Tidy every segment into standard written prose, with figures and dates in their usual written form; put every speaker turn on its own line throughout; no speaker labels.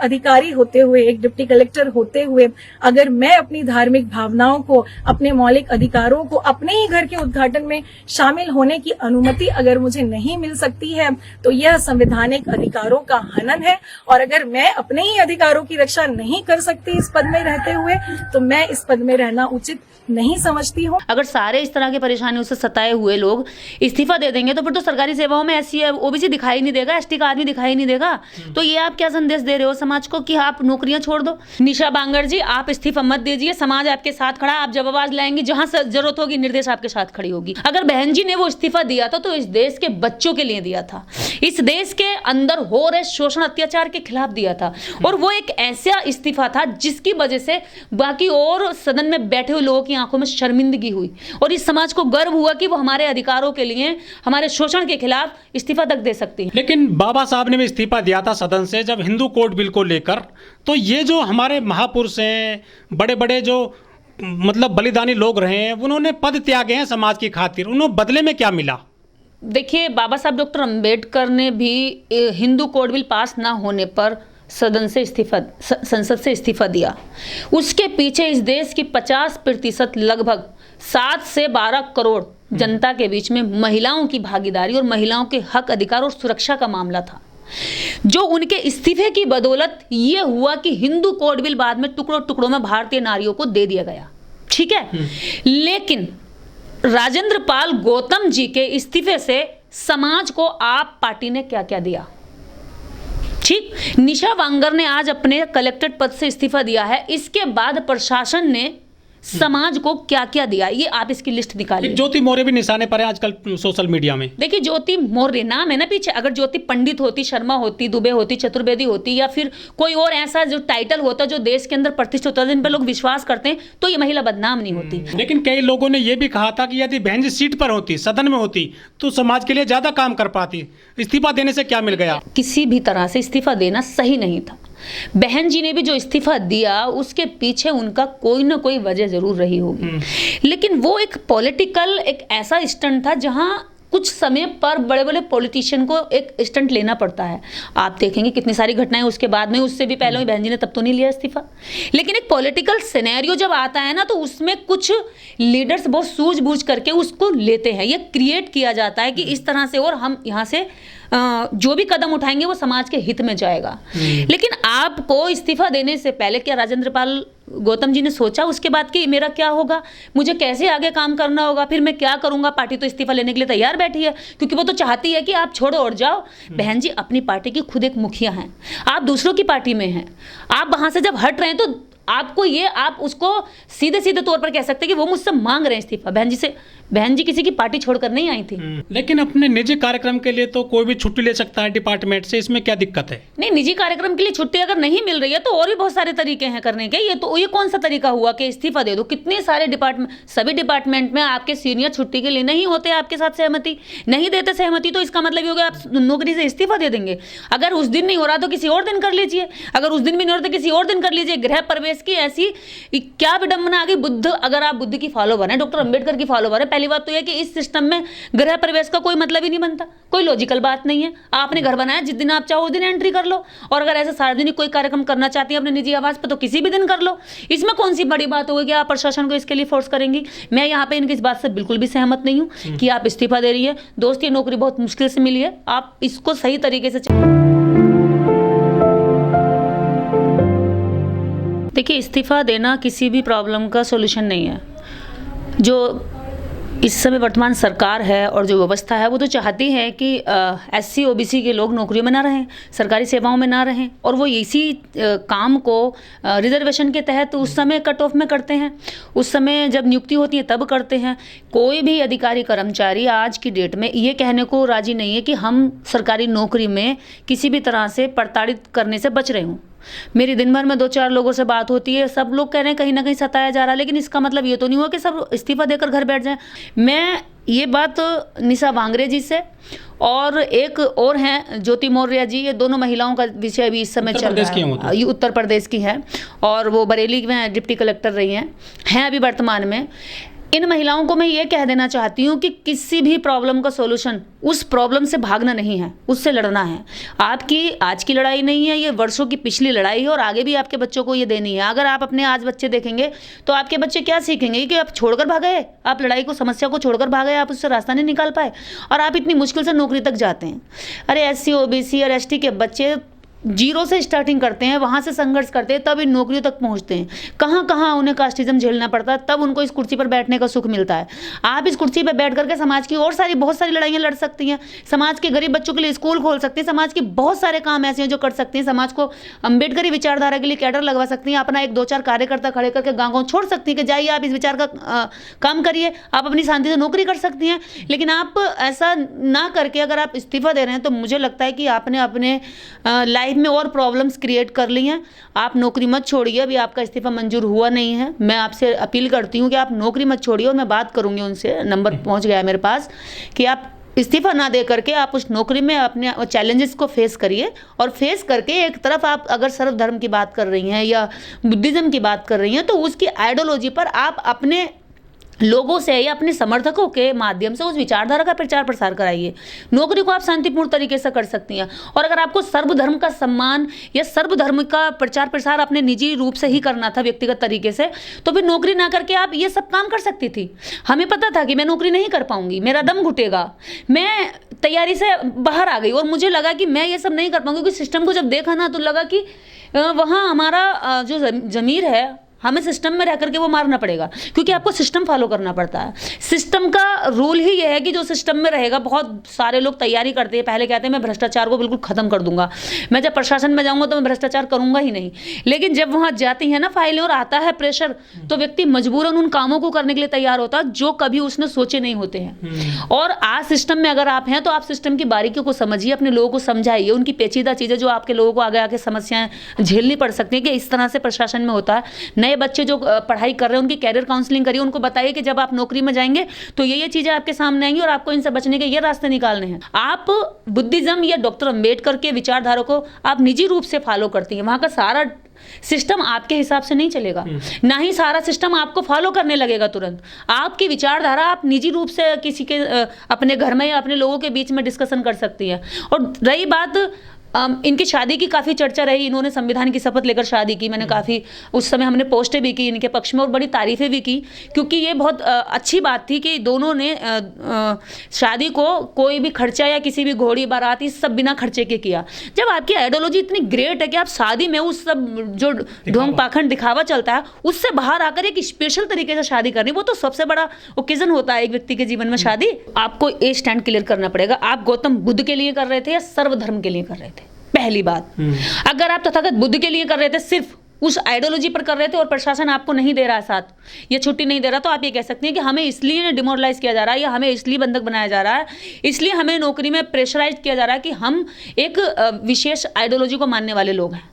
अधिकारी होते हुए, एक डिप्टी कलेक्टर होते हुए, अगर मैं अपनी धार्मिक भावनाओं को, अपने मौलिक अधिकारों को, अपने ही घर के उद्घाटन में शामिल होने की अनुमति अगर मुझे नहीं मिल सकती है तो यह संवैधानिक अधिकारों का हनन है। और अगर मैं अपने ही अधिकारों की रक्षा नहीं कर सकती इस पद में रहते हुए तो मैं इस पद में रहना उचित नहीं समझती हूँ।
अगर सारे इस तरह की परेशानियों से सताए हुए लोग इस्तीफा दे देंगे तो फिर तो सरकारी सेवाओं में एससी ओबीसी दिखाई नहीं देगा, एसटी का आदमी दिखाई नहीं देगा। तो ये आप क्या संदेश दे रहे हो समाज को कि आप नौकरियां छोड़ दो? निशा बांगर जी, आप इस्तीफा मत दीजिए, समाज आपके साथ खड़ा, आप जब आवाज लाएंगे जहां जरूरत होगी निर्देश आपके साथ खड़ी होगी। अगर बहन जी ने वो इस्तीफा दिया था तो इस देश के बच्चों के लिए दिया था, इस देश के अंदर हो रहे शोषण अत्याचार के खिलाफ दिया था, और वो एक ऐसा इस्तीफा था जिसकी वजह से बाकी और सदन में बैठे हुए लोगों की आंखों में शर्मिंदगी हुई और इस समाज को गर्व हुआ कि वो हमारे अधिकारों के लिए, हमारे शोषण के खिलाफ इस्तीफा तक दे सकती है।
लेकिन बाबा साहब ने भी इस्तीफा दिया था सदन से जब हिंदू कोड बिल को लेकर। तो ये जो हमारे महापुरुष हैं, बड़े बड़े जो मतलब बलिदानी लोग रहे हैं, उन्होंने पद त्यागे हैं समाज की खातिर, उन्होंने बदले में क्या मिला?
देखिए, बाबा साहब डॉक्टर अंबेडकर ने भी हिंदू कोड बिल पास ना होने पर संसद से इस्तीफा दिया। उसके पीछे इस देश की 50% लगभग 7 से 12 करोड़ जनता के बीच में महिलाओं की भागीदारी और महिलाओं के हक, अधिकार और सुरक्षा का मामला था, जो उनके इस्तीफे की बदौलत ये हुआ कि हिंदू कोड बिल बाद में टुकड़ों टुकड़ों में भारतीय नारियों को दे दिया गया। ठीक है, लेकिन राजेंद्र पाल गौतम जी के इस्तीफे से समाज को आप पार्टी ने क्या क्या दिया? ठीक, निशा बांगर ने आज अपने कलेक्टेड पद से इस्तीफा दिया है, इसके बाद प्रशासन ने समाज को क्या क्या दिया, ये आप इसकी लिस्ट निकालिए।
ज्योति मौर्य भी निशाने पर है आजकल सोशल मीडिया में।
देखिए, ज्योति मौर्य नाम है ना पीछे, अगर ज्योति पंडित होती, शर्मा होती, दुबे होती, चतुर्वेदी होती, या फिर कोई और ऐसा जो टाइटल होता जो देश के अंदर प्रतिष्ठित होता है, जिन पर लोग विश्वास करते हैं, तो ये महिला बदनाम नहीं होती।
लेकिन कई लोगों ने यह भी कहा था कि यदि बहन जी सीट पर होती, सदन में होती, तो समाज के लिए ज्यादा काम कर पाती। इस्तीफा देने से क्या मिल गया?
किसी भी तरह से इस्तीफा देना सही नहीं था। बहन जी ने भी जो इस्तीफा दिया उसके पीछे उनका कोई ना कोई वजह जरूर रही होगी, लेकिन वो एक पॉलिटिकल, एक ऐसा स्टंट था जहां कुछ समय पर बड़े बड़े पॉलिटिशियन को एक स्टंट लेना पड़ता है। आप देखेंगे कितनी सारी घटनाएं उसके बाद में, उससे भी पहले बहन जी ने तब तो नहीं लिया इस्तीफा। लेकिन एक पॉलिटिकल सिनेरियो जब आता है ना, तो उसमें कुछ लीडर्स बहुत सूझबूझ करके उसको लेते हैं। ये क्रिएट किया जाता है कि इस तरह से, और हम यहाँ से जो भी कदम उठाएंगे वो समाज के हित में जाएगा। लेकिन आपको इस्तीफा देने से पहले क्या राजेंद्र पाल गौतम जी ने सोचा उसके बाद कि मेरा क्या होगा, मुझे कैसे आगे काम करना होगा, फिर मैं क्या करूंगा? पार्टी तो इस्तीफा लेने के लिए तैयार बैठी है, क्योंकि वो तो चाहती है कि आप छोड़ो और जाओ। बहन जी अपनी पार्टी की खुद एक मुखिया हैं, आप दूसरों की पार्टी में हैं, आप वहां से जब हट रहे हैं तो आपको ये, आप उसको सीधे सीधे तौर पर कह सकते हैं कि वो मुझसे मांग रहे हैं इस्तीफा। बहन जी किसी की पार्टी छोड़कर नहीं आई थी।
लेकिन अपने निजी कार्यक्रम के लिए तो कोई भी छुट्टी ले सकता है डिपार्टमेंट से, इसमें क्या दिक्कत है?
नहीं, निजी कार्यक्रम के लिए छुट्टी अगर नहीं मिल रही है तो और भी बहुत सारे तरीके हैं करने के। ये कौन सा तरीका हुआ कि इस्तीफा दे दो? कितने सारे डिपार्टमेंट, सभी डिपार्टमेंट में आपके सीनियर छुट्टी के लिए नहीं होते, आपके साथ सहमति नहीं देते सहमति, तो इसका मतलब ये हो गया आप नौकरी से इस्तीफा दे देंगे। अगर उस दिन नहीं हो रहा तो किसी और दिन कर लीजिए, अगर उस दिन भी नहीं हो रहा तो किसी और दिन कर लीजिए। गृह प्रवेश की ऐसी क्या विडंबना आ गई। बुद्ध, अगर आप बुद्ध की फॉलोवर हैं, डॉक्टर अंबेडकर की फॉलोवर है, पहली बात तो यह कि इस सिस्टम में गृह प्रवेश का कोई मतलब ही नहीं बनता, कोई लॉजिकल बात नहीं है। आपने घर बनाया, जिस दिन आप चाहो उस दिन एंट्री कर लो, और अगर ऐसा सार्वजनिक कोई कार्यक्रम करना चाहती है अपने निजी आवास पर तो किसी भी दिन कर लो। इसमें कौन सी बड़ी बात होगी कि आप प्रशासन को इसके लिए फोर्स करेंगी? मैं यहाँ पे इनकी इस बात से बिल्कुल भी सहमत नहीं हूँ कि आप इस्तीफा दे रही है। दोस्त, ये नौकरी बहुत मुश्किल से मिली है, आप इसको सही तरीके से। देखिए, इस्तीफा देना किसी भी प्रॉब्लम का सॉल्यूशन नहीं है। जो इस समय वर्तमान सरकार है और जो व्यवस्था है वो तो चाहती है कि एससी ओबीसी के लोग नौकरियों में ना रहें, सरकारी सेवाओं में ना रहें, और वो इसी काम को रिजर्वेशन के तहत उस समय कट ऑफ में करते हैं, उस समय जब नियुक्ति होती है तब करते हैं। कोई भी अधिकारी कर्मचारी आज की डेट में ये कहने को राजी नहीं है कि हम सरकारी नौकरी में किसी भी तरह से प्रताड़ित करने से बच रहे हों। मेरी दिन भर में 2-4 लोगों से बात होती है, सब लोग कह रहे हैं कहीं ना कहीं सताया जा रहा है, लेकिन इसका मतलब ये तो नहीं हुआ कि सब इस्तीफा देकर घर बैठ जाएं। मैं ये बात निशा बांगरे जी से, और एक और हैं ज्योति मौर्य जी, ये दोनों महिलाओं का विषय भी इस समय चल रहा है। ये उत्तर प्रदेश की है और वो बरेली में डिप्टी कलेक्टर रही हैं अभी वर्तमान में। इन महिलाओं को मैं ये कह देना चाहती हूँ कि किसी भी प्रॉब्लम का सॉल्यूशन उस प्रॉब्लम से भागना नहीं है, उससे लड़ना है। आपकी आज की लड़ाई नहीं है, ये वर्षों की पिछली लड़ाई है और आगे भी आपके बच्चों को ये देनी है। अगर आप अपने आज बच्चे देखेंगे तो आपके बच्चे क्या सीखेंगे कि आप छोड़कर भागे, आप लड़ाई को, समस्या को छोड़कर भागे, आप उससे रास्ता नहीं निकाल पाए और आप इतनी मुश्किल से नौकरी तक जाते हैं। अरे SC OBC और ST के बच्चे जीरो से स्टार्टिंग करते हैं, वहाँ से संघर्ष करते हैं, तब इन नौकरियों तक पहुँचते हैं। कहाँ कहाँ उन्हें कास्टिज्म झेलना पड़ता है, तब उनको इस कुर्सी पर बैठने का सुख मिलता है। आप इस कुर्सी पर बैठ करके समाज की और बहुत सारी लड़ाइयाँ लड़ सकती हैं। समाज के गरीब बच्चों के लिए स्कूल खोल सकती हैं। समाज के बहुत सारे काम ऐसे हैं जो कर सकती हैं। समाज को अम्बेडकरी विचारधारा के लिए कैडर लगवा सकती हैं। अपना 1-2-4 कार्यकर्ता खड़े करके गाँव छोड़ सकती हैं कि जाइए आप इस विचार का काम करिए, आप अपनी शांति से नौकरी कर सकती हैं। लेकिन आप ऐसा ना करके अगर आप इस्तीफा दे रहे हैं तो मुझे लगता है कि आपने अपने लाइफ में और प्रॉब्लम्स क्रिएट कर ली हैं। आप नौकरी मत छोड़िए, अभी आपका इस्तीफा मंजूर हुआ नहीं है। मैं आपसे अपील करती हूँ कि आप नौकरी मत छोड़िए और मैं बात करूँगी उनसे, नंबर पहुँच गया है मेरे पास, कि आप इस्तीफा ना दे करके आप उस नौकरी में अपने चैलेंजेस को फेस करिए। और फेस करके एक तरफ आप अगर सर्वधर्म की बात कर रही हैं या बुद्धिज्म की बात कर रही हैं तो उसकी आइडियोलॉजी पर आप अपने लोगों से या अपने समर्थकों के माध्यम से उस विचारधारा का प्रचार प्रसार कराइए। नौकरी को आप शांतिपूर्ण तरीके से कर सकती हैं। और अगर आपको सर्वधर्म का सम्मान या सर्वधर्म का प्रचार प्रसार अपने निजी रूप से ही करना था, व्यक्तिगत तरीके से, तो फिर नौकरी ना करके आप ये सब काम कर सकती थी। हमें पता था कि मैं नौकरी नहीं कर पाऊंगी, मेरा दम घुटेगा, मैं तैयारी से बाहर आ गई और मुझे लगा कि मैं ये सब नहीं कर पाऊंगी। क्योंकि सिस्टम को जब देखा ना तो लगा कि वहाँ हमारा जो ज़मीर है, हमें सिस्टम में रह करके वो मारना पड़ेगा, क्योंकि आपको सिस्टम फॉलो करना पड़ता है। सिस्टम का रूल ही ये है कि जो सिस्टम में रहेगा, बहुत सारे लोग तैयारी करते हैं, पहले कहते हैं मैं भ्रष्टाचार को बिल्कुल खत्म कर दूंगा, मैं जब प्रशासन में जाऊंगा तो मैं भ्रष्टाचार करूंगा ही नहीं। लेकिन जब वहां जाती है ना फाइलें और आता है प्रेशर, तो व्यक्ति मजबूरन उन कामों को करने के लिए तैयार होता है जो कभी उसने सोचे नहीं होते हैं। और आज सिस्टम में अगर आप हैं तो आप सिस्टम की बारीकियों को समझिए, अपने लोगों को समझाइए, उनकी पेचीदा चीजें जो आपके लोगों को आगे आके समस्याएं झेलनी पड़ सकती है कि इस तरह से प्रशासन में होता है। नए बच्चे जो पढ़ाई कर रहे हैं उनकी कैरियर काउंसलिंग करिए, उनको बताइए कि जब आप नौकरी में जाएंगे तो ये चीजें आपके सामने आएंगी और आपको इनसे बचने के ये रास्ते निकालने हैं। आप बुद्धिज्म या डॉक्टर अंबेडकर के विचारधारा को आप निजी रूप से फॉलो करती हैं, वहां का सारा सिस्टम आपके हिसाब से नहीं चलेगा, ना ही सारा सिस्टम आपको फॉलो करने लगेगा तुरंत। आपकी विचारधारा आप निजी रूप से किसी के अपने घर में या अपने लोगों के बीच में डिस्कशन कर सकती है। और रही बात इनकी शादी की काफ़ी चर्चा रही, इन्होंने संविधान की शपथ लेकर शादी की, मैंने काफ़ी उस समय हमने पोस्टें भी की इनके पक्ष में और बड़ी तारीफ़ें भी की, क्योंकि ये बहुत अच्छी बात थी कि दोनों ने शादी को कोई भी खर्चा या किसी भी घोड़ी बारात इस सब बिना खर्चे के किया। जब आपकी आइडियोलॉजी इतनी ग्रेट है कि आप शादी में उस सब जो ढोंग पाखंड दिखावा चलता है उससे बाहर आकर एक स्पेशल तरीके से शादी करनी, वो तो सबसे बड़ा ओकेजन होता है एक व्यक्ति के जीवन में शादी। आपको ये स्टैंड क्लियर करना पड़ेगा, आप गौतम बुद्ध के लिए कर रहे थे या सर्वधर्म के लिए कर रहे थे। पहली बात, अगर आप तथागत बुद्ध के लिए कर रहे थे, सिर्फ उस आइडियोलॉजी पर कर रहे थे और प्रशासन आपको नहीं दे रहा है साथ, ये छुट्टी नहीं दे रहा, तो आप ये कह सकते हैं कि हमें इसलिए डिमोरलाइज किया जा रहा है या हमें इसलिए बंधक बनाया जा रहा है, इसलिए हमें नौकरी में प्रेशराइज किया जा रहा है कि हम एक विशेष आइडियोलॉजी को मानने वाले लोग हैं।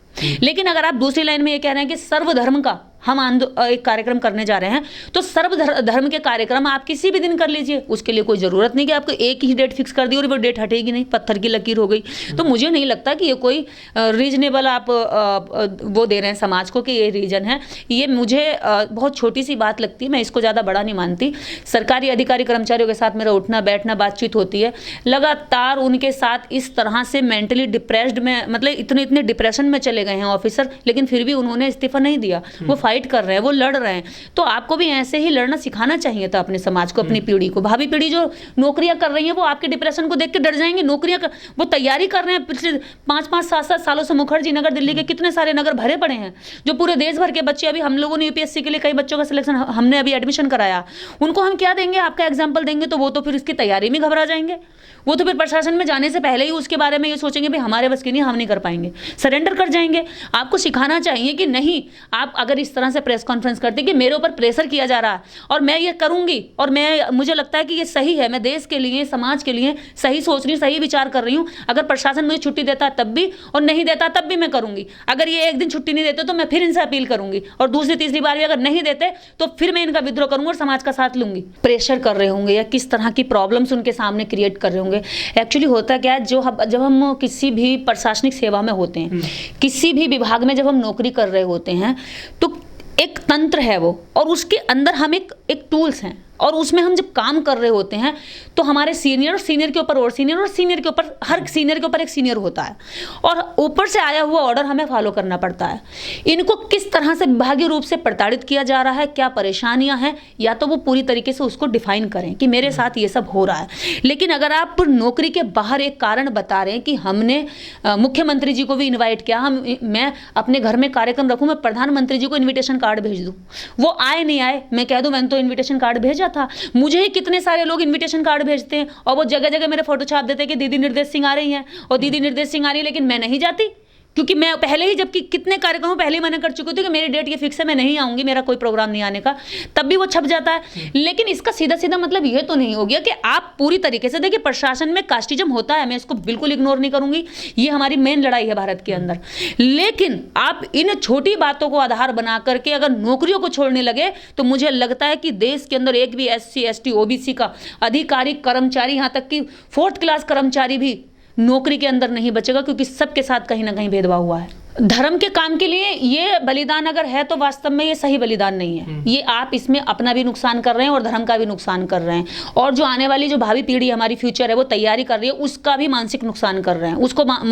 लेकिन अगर आप दूसरी लाइन में ये कह रहे हैं कि सर्वधर्म का हम एक कार्यक्रम करने जा रहे हैं, तो सर्वधर्म के कार्यक्रम आप किसी भी दिन कर लीजिए, उसके लिए कोई ज़रूरत नहीं कि आपको एक ही डेट फिक्स कर दी और वो डेट हटेगी नहीं, पत्थर की लकीर हो गई। तो मुझे नहीं लगता कि ये कोई रीजनेबल आप वो दे रहे हैं समाज को कि ये रीजन है। ये मुझे बहुत छोटी सी बात लगती है, मैं इसको ज़्यादा बड़ा नहीं मानती। सरकारी अधिकारी कर्मचारियों के साथ मेरा उठना बैठना बातचीत होती है, लगातार उनके साथ इस तरह से मेंटली डिप्रेस्ड में, मतलब इतने डिप्रेशन में चले गए हैं ऑफिसर, लेकिन फिर भी उन्होंने इस्तीफा नहीं दिया, वो फाइट कर रहे हैं, वो लड़ रहे हैं। तो आपको भी ऐसे ही लड़ना सिखाना चाहिए था अपने समाज को, अपनी पीढ़ी को। भावी पीढ़ी जो नौकरियां कर रही है वो आपके डिप्रेशन को देख के डर जाएंगे। वो तैयारी कर रहे हैं, पिछले 5-5, 7-7 सालों से मुखर्जी नगर, दिल्ली के कितने सारे नगर भरे पड़े हैं, जो पूरे देश भर के बच्चे, अभी हम लोगों ने यूपीएससी के लिए कई बच्चों का सिलेक्शन, हमने अभी एडमिशन कराया, उनको हम क्या देंगे, आपका एग्जाम्पल देंगे तो वो तो फिर इसकी तैयारी में घबरा जाएंगे, वो तो फिर प्रशासन में जाने से पहले ही उसके बारे में ये सोचेंगे भाई हमारे बस की नहीं, हम नहीं कर पाएंगे, सरेंडर कर जाएंगे। आपको सिखाना चाहिए कि नहीं, आप अगर इस तरह से प्रेस कॉन्फ्रेंस करते कि मेरे ऊपर प्रेशर किया जा रहा है और मैं ये करूंगी और मुझे लगता है कि ये सही है, मैं देश के लिए, समाज के लिए सही सोच रही हूँ, सही विचार कर रही हूँ, अगर प्रशासन मुझे छुट्टी देता है तब भी और नहीं देता तब भी मैं करूंगी। अगर ये एक दिन छुट्टी नहीं देते तो मैं फिर इनसे अपील करूंगी और दूसरी तीसरी बार भी अगर नहीं देते तो फिर मैं इनका विद्रोह करूंगा और समाज का साथ लूंगी। प्रेशर कर रहे होंगे या किस तरह की प्रॉब्लम्स उनके सामने क्रिएट कर रहे होंगे। एक्चुअली होता क्या है, जब हम किसी भी प्रशासनिक सेवा में होते हैं, किसी भी विभाग में जब हम नौकरी कर रहे होते हैं, तो एक तंत्र है वो, और उसके अंदर हम एक टूल्स हैं और उसमें हम जब काम कर रहे होते हैं तो हमारे सीनियर के ऊपर और सीनियर के ऊपर, हर सीनियर के ऊपर एक सीनियर होता है और ऊपर से आया हुआ ऑर्डर हमें फॉलो करना पड़ता है। इनको किस तरह से विभागीय रूप से प्रताड़ित किया जा रहा है, क्या परेशानियां हैं, या तो वो पूरी तरीके से उसको डिफाइन करें कि मेरे साथ ये सब हो रहा है। लेकिन अगर आप नौकरी के बाहर एक कारण बता रहे हैं कि हमने मुख्यमंत्री जी को भी इन्वाइट किया, मैं अपने घर में कार्यक्रम रखूं, मैं प्रधानमंत्री जी को इन्विटेशन कार्ड भेज दूं, वो आए नहीं आए, मैं कह दूं मैंने तो इन्विटेशन कार्ड भेजा था। मुझे ही कितने सारे लोग इन्विटेशन कार्ड भेजते हैं और वो जगह जगह मेरे फोटो छाप देते हैं कि दीदी निर्देश सिंह आ रही हैं और दीदी निर्देश सिंह आ रही है, लेकिन मैं नहीं जाती क्योंकि मैं पहले ही, जबकि कितने कार्यक्रमों पहले ही मना कर चुकी थी कि मेरी डेट ये फिक्स है, मैं नहीं आऊंगी, मेरा कोई प्रोग्राम नहीं आने का, तब भी वो छप जाता है। लेकिन इसका सीधा सीधा मतलब ये तो नहीं हो गया कि आप पूरी तरीके से, देखिए प्रशासन में कास्टिज्म होता है, मैं इसको बिल्कुल इग्नोर नहीं करूंगी, ये हमारी मेन लड़ाई है भारत के अंदर। लेकिन आप इन छोटी बातों को आधार बना करके अगर नौकरियों को छोड़ने लगे तो मुझे लगता है कि देश के अंदर एक भी SC ST OBC का अधिकारी, कर्मचारी, यहाँ तक कि 4th क्लास कर्मचारी भी नौकरी के अंदर नहीं बचेगा, क्योंकि सबके साथ कहीं ना कहीं भेदभाव हुआ है। धर्म के काम के लिए ये बलिदान अगर है तो वास्तव में ये सही बलिदान नहीं है। ये आप इसमें अपना भी नुकसान कर रहे हैं और धर्म का भी नुकसान कर रहे हैं, और जो आने वाली जो भावी पीढ़ी हमारी फ्यूचर है वो तैयारी कर रही है, उसका भी मानसिक नुकसान कर रहे हैं,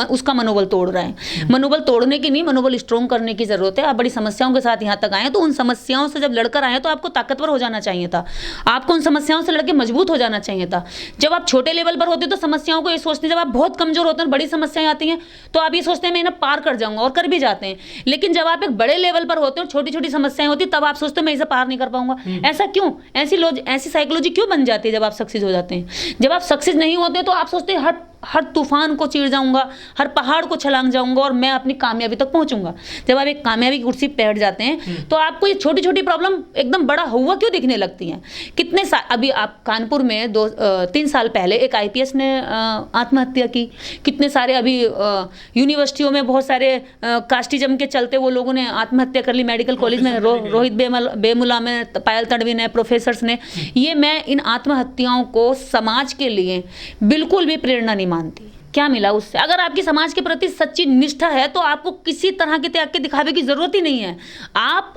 उसका मनोबल तोड़ रहे हैं। मनोबल तोड़ने की नहीं, मनोबल स्ट्रॉन्ग करने की जरूरत है। आप बड़ी समस्याओं के साथ यहाँ तक आए, तो उन समस्याओं से जब लड़कर आए तो आपको ताकतवर हो जाना चाहिए था, आपको उन समस्याओं से लड़के मजबूत हो जाना चाहिए था। जब आप छोटे लेवल पर होते तो समस्याओं को ये सोचते, जब आप बहुत कमजोर होते हैं, बड़ी समस्याएं आती हैं तो आप ये सोचते हैं मैं इन्हें पार कर जाऊंगा, और कर भी जाते हैं। लेकिन जब आप एक बड़े लेवल पर होते हो, छोटी छोटी समस्याएं होती, तब आप सोचते हो मैं इसे पार नहीं कर पाऊंगा। ऐसा क्यों? ऐसी साइकोलॉजी क्यों बन जाती है जब आप सक्सेस हो जाते हैं? जब आप सक्सेस नहीं होते तो आप सोचते हैं हर तूफान को चीर जाऊंगा, हर पहाड़ को छलांग जाऊंगा और मैं अपनी कामयाबी तक पहुंचूंगा। जब आप एक कामयाबी की कुर्सी पे बैठ जाते हैं तो आपको ये छोटी छोटी प्रॉब्लम एकदम बड़ा हुआ क्यों दिखने लगती हैं? कितने अभी आप कानपुर में 3 साल पहले एक IPS ने आत्महत्या की, कितने सारे अभी यूनिवर्सिटियों में बहुत सारे कास्टिज्म के चलते वो लोगों ने आत्महत्या कर ली। मेडिकल कॉलेज में रोहित बेमुला में, पायल तड़वी ने, प्रोफेसर्स ने। ये मैं इन आत्महत्याओं को समाज के लिए बिल्कुल भी प्रेरणा नहीं मानती। क्या मिला उससे? अगर आपकी समाज के प्रति सच्ची निष्ठा है तो आपको किसी तरह के त्याग के दिखावे की जरूरत ही नहीं है। आप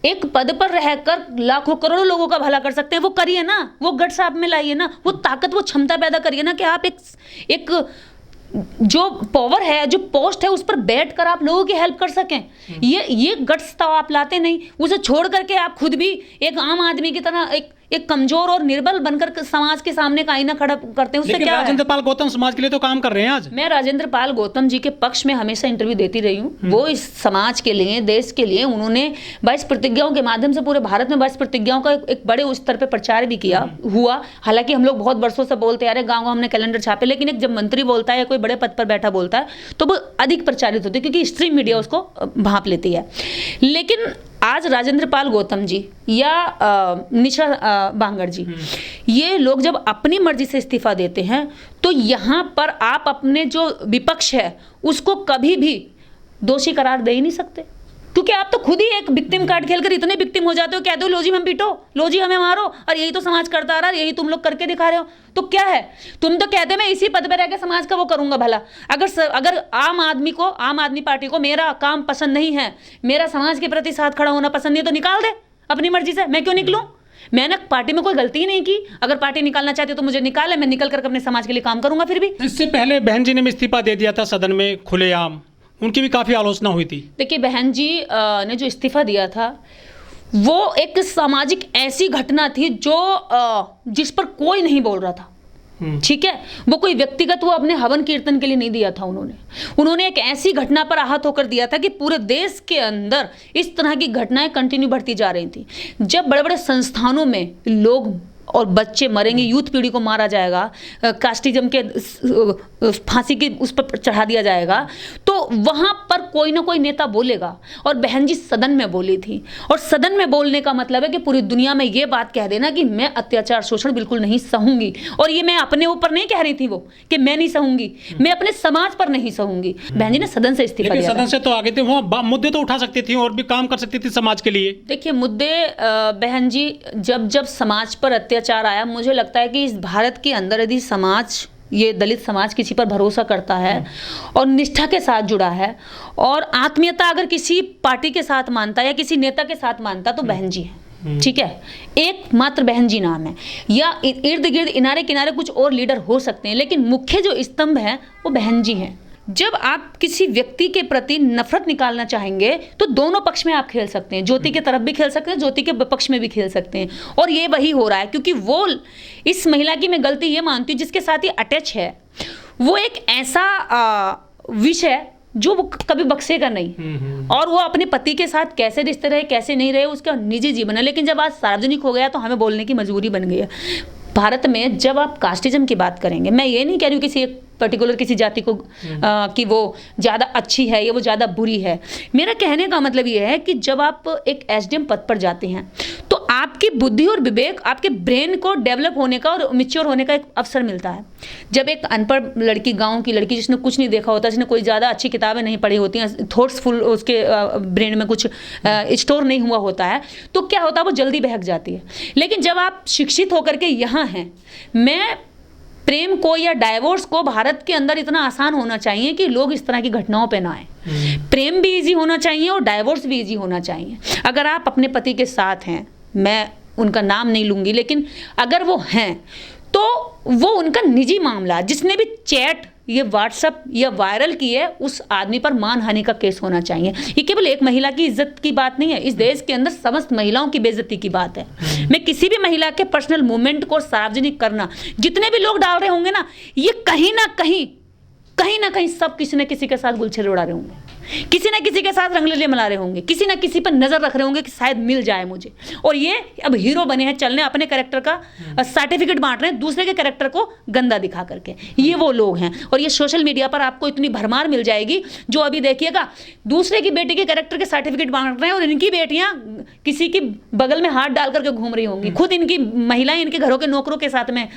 एक पद पर रहकर लाखों करोड़ों लोगों का भला कर सकते हैं, वो करिए ना, वो गट्स आप में लाइए ना, वो ताकत, वो क्षमता पैदा करिए ना कि आप एक जो पावर है, जो पोस्ट है, उस पर बैठकर आप लोगों की हेल्प कर सकें। ये गट्स तो आप लाते नहीं। उसे छोड़ करके आप खुद भी एक आम आदमी की तरह एक कमजोर और निर्बल बनकर समाज के सामने का आईना खड़ा करते हैं। उससे क्या?
राजेंद्र पाल गौतम समाज के लिए तो काम कर रहे हैं आज।
मैं राजेंद्र पाल गौतम जी के पक्ष में हमेशा इंटरव्यू देती रही हूँ। वो इस समाज के लिए, देश के लिए उन्होंने 22 प्रतिज्ञाओं के माध्यम से पूरे भारत में 22 प्रतिज्ञाओं का एक बड़े स्तर पर प्रचार भी किया हुआ। हालांकि हम लोग बहुत वर्षों से बोलते आ रहे, गाँव हमने कैलेंडर छापे, लेकिन एक जब मंत्री बोलता है या कोई बड़े पद पर बैठा बोलता है तो वो अधिक प्रचारित होती है, क्योंकि स्ट्रीम मीडिया उसको भांप लेती है। लेकिन आज राजेंद्र पाल गौतम जी या निशा बांगर जी, ये लोग जब अपनी मर्जी से इस्तीफा देते हैं तो यहाँ पर आप अपने जो विपक्ष है उसको कभी भी दोषी करार दे ही नहीं सकते, क्योंकि आप तो खुद ही एक विक्टिम कार्ड खेलकर इतने विक्टिम हो जाते हो, कह दो लो जी हम पीटो, लो जी हमें मारो, और यही तो समाज करता आ रहा है, यही तुम लोग करके दिखा रहे हो। तो क्या है? तुम तो कहते मैं इसी पद पर रहकर समाज का वो करूंगा भला। अगर आम आदमी पार्टी को मेरा काम पसंद नहीं है, मेरा समाज के प्रति साथ खड़ा होना पसंद नहीं है, तो निकाल दे अपनी मर्जी से। मैं क्यों निकलूं? मैंने पार्टी में कोई गलती ही नहीं की। अगर पार्टी निकालना चाहती है तो मुझे निकाले, मैं निकल कर अपने समाज के लिए काम करूंगा। फिर भी
इससे पहले बहन जी ने इस्तीफा दे दिया था सदन में खुलेआम, उनकी भी काफी आलोचना हुई थी।
देखिए, बहन जी ने जो इस्तीफा दिया था वो एक सामाजिक ऐसी घटना थी जो जिस पर कोई नहीं बोल रहा था। ठीक है, वो कोई व्यक्तिगत, वो अपने हवन कीर्तन के लिए नहीं दिया था। उन्होंने एक ऐसी घटना पर आहत होकर दिया था कि पूरे देश के अंदर इस तरह की घटनाएं कंटिन्यू बढ़ती जा रही थी। जब बड़े बड़े संस्थानों में लोग और बच्चे मरेंगे, यूथ पीढ़ी को मारा जाएगा, कास्टिज्म के फांसी की उस पर चढ़ा दिया जाएगा, तो वहां पर कोई ना कोई नेता बोलेगा। और बहन जी सदन में बोली थी, और सदन में बोलने का मतलब है कि पूरी दुनिया में ये बात कह देना कि मैं अत्याचार शोषण बिल्कुल नहीं सहूंगी। और ये मैं अपने ऊपर नहीं कह रही थी वो कि मैं नहीं सहूंगी, मैं अपने समाज पर नहीं सहूंगी। बहन जी ने सदन से इस्तीफा दिया।
सदन से तो आगे थे, वो मुद्दे तो उठा सकती थी और भी काम कर सकती थी समाज के लिए।
देखिए, मुद्दे बहन जी जब समाज पर अत्याचार आया, मुझे लगता है कि इस भारत के अंदर यदि समाज, ये दलित समाज किसी पर भरोसा करता है और निष्ठा के साथ जुड़ा है और आत्मीयता अगर किसी पार्टी के साथ मानता है या किसी नेता के साथ मानता, तो बहन जी है। ठीक है, एकमात्र बहन जी नाम है, या इर्द गिर्द इनारे किनारे कुछ और लीडर हो सकते हैं, लेकिन मुख्य जो स्तंभ है वो बहन जी हैं। जब आप किसी व्यक्ति के प्रति नफरत निकालना चाहेंगे तो दोनों पक्ष में आप खेल सकते हैं, ज्योति के तरफ भी खेल सकते हैं, ज्योति के पक्ष में भी खेल सकते हैं, और ये वही हो रहा है, क्योंकि वो इस महिला की मैं गलती ये मानती हूँ जिसके साथ ही अटैच है, वो एक ऐसा विष है जो वो कभी बख्शेगा नहीं, और वो अपने पति के साथ कैसे रिश्ते रहे कैसे नहीं रहे उसका निजी जीवन है, लेकिन जब आज सार्वजनिक हो गया तो हमें बोलने की मजबूरी बन गई है। भारत में जब आप कास्टिज्म की बात करेंगे, मैं ये नहीं कह रही हूँ किसी एक पर्टिकुलर किसी जाति को कि वो ज़्यादा अच्छी है या वो ज़्यादा बुरी है, मेरा कहने का मतलब ये है कि जब आप एक एसडीएम पद पर जाते हैं तो आपकी बुद्धि और विवेक, आपके ब्रेन को डेवलप होने का और मैच्योर होने का एक अवसर मिलता है। जब एक अनपढ़ लड़की, गांव की लड़की जिसने कुछ नहीं देखा होता, जिसने कोई ज़्यादा अच्छी किताबें नहीं पढ़ी होती हैं, थॉट्सफुल उसके ब्रेन में कुछ स्टोर नहीं हुआ होता है, तो क्या होता है वो जल्दी बहक जाती है। लेकिन जब आप शिक्षित होकर के यहाँ हैं, मैं प्रेम को या डाइवोर्स को भारत के अंदर इतना आसान होना चाहिए कि लोग इस तरह की घटनाओं पे ना आए। प्रेम भी इजी होना चाहिए और डाइवोर्स भी इजी होना चाहिए। अगर आप अपने पति के साथ हैं, मैं उनका नाम नहीं लूंगी, लेकिन अगर वो हैं तो वो उनका निजी मामला, जिसने भी चैट ये व्हाट्सएप या वायरल की है उस आदमी पर मानहानि का केस होना चाहिए। ये केवल एक महिला की इज्जत की बात नहीं है, इस देश के अंदर समस्त महिलाओं की बेइज्जती की बात है। मैं किसी भी महिला के पर्सनल मूवमेंट को सार्वजनिक करना, जितने भी लोग डाल रहे होंगे ना, ये कहीं ना कहीं सब किसी न किसी के साथ गुलछेल उड़ा रहे होंगे, किसी न किसी के साथ रंगलीले मना रहे होंगे, किसी न किसी पर नजर रख रहे होंगे कि शायद मिल जाए मुझे, और ये अब हीरो बने हैं, चलने अपने कैरेक्टर का सर्टिफिकेट बांट रहे हैं दूसरे के कैरेक्टर को गंदा दिखा करके। ये वो लोग हैं, और ये सोशल मीडिया पर आपको इतनी भरमार मिल जाएगी, जो अभी देखिएगा दूसरे की बेटी के कैरेक्टर के सर्टिफिकेट बांट रहे हैं और इनकी बेटियां किसी की बगल में हाथ डाल करके घूम रही होंगी, खुद इनकी महिलाएं इनके घरों के नौकरों के साथ में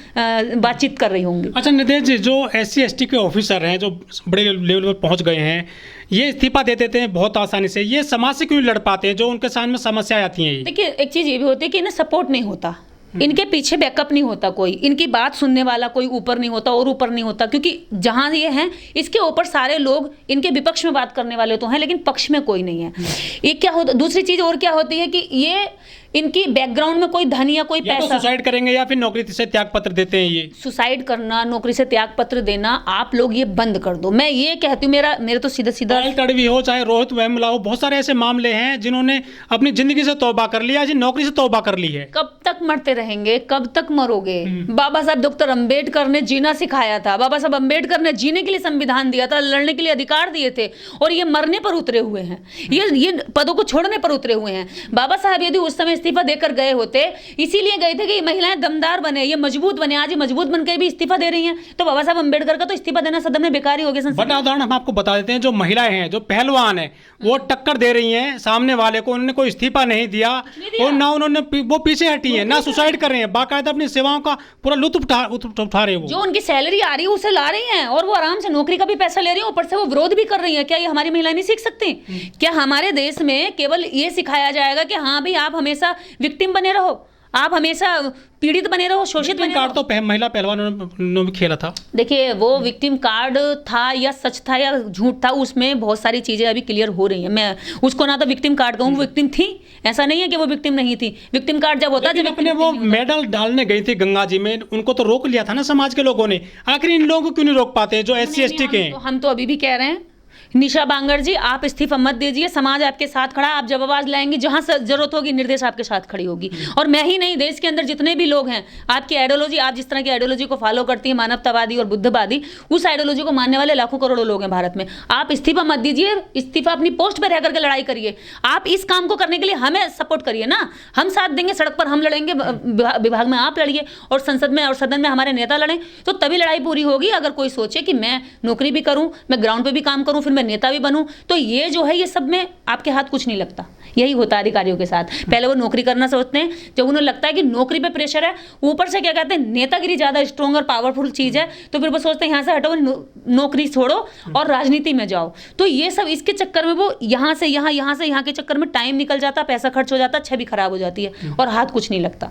बातचीत कर रही होंगी।
अच्छा नितेश जी, जो SC/ST के ऑफिसर हैं जो बड़े लेवल पर पहुंच गए हैं, ये इस्तीफा दे देते हैं बहुत आसानी से, ये समाज से क्यों लड़ पाते हैं जो उनके सामने समस्याएं आती हैं?
देखिए, एक चीज़ ये भी होती है कि इन्हें सपोर्ट नहीं होता, इनके पीछे बैकअप नहीं होता, कोई इनकी बात सुनने वाला कोई ऊपर नहीं होता और ऊपर नहीं होता, क्योंकि जहां ये हैं इसके ऊपर सारे लोग इनके विपक्ष में बात करने वाले तो हैं, लेकिन पक्ष में कोई नहीं है। ये क्या होता, दूसरी चीज और क्या होती है कि ये इनकी बैकग्राउंड में कोई धन या कोई पैसा,
सुसाइड करेंगे या फिर नौकरी से त्याग पत्र देते हैं। ये
सुसाइड करना, नौकरी से त्याग पत्र देना, आप लोग ये बंद कर दो। मैं ये कहती हूँ, मेरे तो सीधा
तड़वी हो चाहे रोहित वेमुला हो, बहुत सारे ऐसे मामले हैं जिन्होंने अपनी जिंदगी से तौबा कर लिया, नौकरी से तौबा कर ली है।
कब तक मरते रहेंगे, कब तक मरोगे? बाबा साहब डॉक्टर अंबेडकर ने जीना सिखाया था, बाबा साहब अंबेडकर ने जीने के लिए संविधान दिया था, लड़ने के लिए अधिकार दिए थे, और ये मरने पर उतरे हुए हैं, ये पदों को छोड़ने पर उतरे हुए हैं। बाबा साहब यदि उस समय इस्तीफा देकर गए होते, इसीलिए गए थे कि ये महिलाएं दमदार बने, ये मजबूत बने, आज ये मजबूत बनकर भी इस्तीफा दे रही हैं, तो बाबा साहब अंबेडकर का तो इस्तीफा देना सदन में बेकार ही हो गया।
बड़ा उदाहरण हम आपको बता देते हैं, जो महिलाएं हैं, जो पहलवान है, वो टक्कर दे रही हैं सामने वाले को, उन्होंने कोई इस्तीफा नहीं दिया और ना उन्होंने वो पीछे हटी है, ना सुसाइड कर रहे हैं, बाकायदा अपनी सेवाओं का पूरा लुत्फ उठा रहे हैं।
जो उनकी सैलरी आ रही है उसे ला रही हैं, और वो आराम से नौकरी का भी पैसा ले रही है, ऊपर से वो विरोध भी कर रही है। क्या ये हमारी महिलाएं नहीं सीख सकती? क्या हमारे देश में केवल ये सिखाया जाएगा कि हाँ भाई आप हमेशा विक्टिम बने रहो, आप हमेशा पीड़ित बने रहो, शोषित बने रहो?
तो महिला पहलवानों ने भी खेला था।
देखिए, वो विक्टिम कार्ड था या सच था या झूठ था, उसमें बहुत सारी चीजें अभी क्लियर हो रही हैं। मैं उसको ना तो विक्टिम कार्ड कहूँ, वो विक्टिम थी, ऐसा नहीं है कि वो विक्टिम नहीं थी। विक्टिम कार्ड जब होता है, जब
अपने वो मेडल डालने गई थी गंगा जी में, उनको तो रोक लिया था ना समाज के लोगों ने, आखिर इन लोगों को क्यों नहीं रोक पाते जो SC/ST के हैं?
हम तो अभी भी कह रहे हैं, निशा बांगर जी, आप इस्तीफा मत दीजिए, समाज आपके साथ खड़ा, आप जब आवाज लाएंगे, जहां से जरूरत होगी निर्देश आपके साथ खड़ी होगी। और मैं ही नहीं, देश के अंदर जितने भी लोग हैं, आपकी आइडियोलॉजी, आप जिस तरह की आइडियोलॉजी को फॉलो करती है, मानवतावादी और बुद्धवादी, उस आइडियोलॉजी को मानने वाले लाखों करोड़ों लोग हैं भारत में। आप इस्तीफा मत दीजिए, इस्तीफा अपनी पोस्ट पर रह करके लड़ाई करिए। आप इस काम को करने के लिए हमें सपोर्ट करिए ना, हम साथ देंगे, सड़क पर हम लड़ेंगे, विभाग में आप लड़िए, और संसद में और सदन में हमारे नेता लड़ें, तो तभी लड़ाई पूरी होगी। अगर कोई सोचे कि मैं नौकरी भी करूं, मैं ग्राउंड पे भी काम करूं, फिर मैं नेता भी बनूं, तो ये जो है, ये सब में आपके हाथ कुछ नहीं लगता। यही होता है अधिकारियों के साथ, पहले वो नौकरी करना सोचते हैं, जब उन्हें लगता है कि नौकरी पे प्रेशर है, ऊपर से क्या कहते हैं, नेतागिरी ज्यादा स्ट्रॉन्ग और पावरफुल चीज है, तो फिर वो सोचते हैं यहाँ से हटो, नौकरी छोड़ो और राजनीति में जाओ। तो ये सब इसके चक्कर में वो यहाँ से यहाँ, यहाँ से यहाँ के चक्कर में टाइम निकल जाता, पैसा खर्च हो जाता, छवि खराब हो जाती है और हाथ कुछ नहीं लगता।